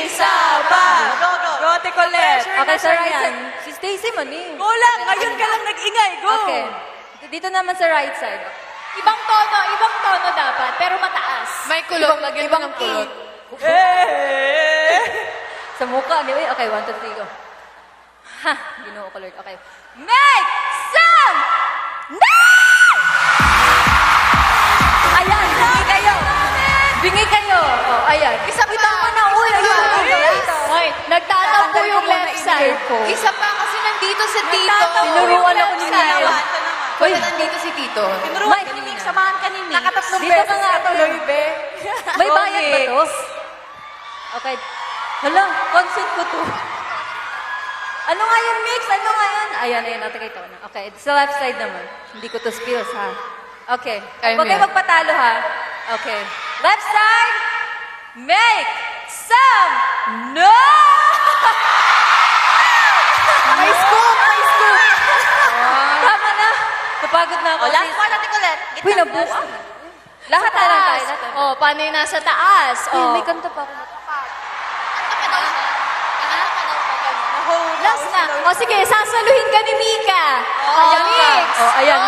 isa pa. Go, go. Go, Ate Colette. Okay, sa right side. Si Stacy man eh. Go lang. Ngayon ka lang nag-ingay. Go. Okay. Dito naman sa right side. Ibang tono dapat, pero mataas. May kulot. Lagyan mo ng kulot. Eh. Sa mukha. Anyway, okay, 1, 2, 3, go. Ha! Ginoo ko, Lord. Okay. Make some noise! Ayan, bingi kayo. Bingi kayo. Oh, ayan. Isa pa. Tama na, uy. Ayun. Hoy, nagtataw po yung left side. Isa pa kasi nandito si Tito. Tinuruan ako ni Mia. Wala nandito si Tito. Tinuruan ka ni Ming. Samahan ka ni Ming. Nakatatlong Dito ka beses nga ka tuloy, be. May bayad ba to? Okay. Hala, consent ko to. Ano nga yun, Mix? Ano nga yun? Ayan, natakay ko na. Okay, sa left side naman. Hindi ko to spills, ha? Okay. Kaya mo Huwag kayo yan. magpatalo, ha? Okay. Left side, make some noise! May scoop! May scoop! Tama na. Napagod na ako. Oh, last one, Ate Colette. Uy, nabuka. Lahat na lang tayo. Lahat na. Oh, paano yung nasa taas? Uy, Oh. may kanta pa ako. Last na. O sige, sasaluhin ka ni Mika. Ayan ka. Mix. Oh, ayan.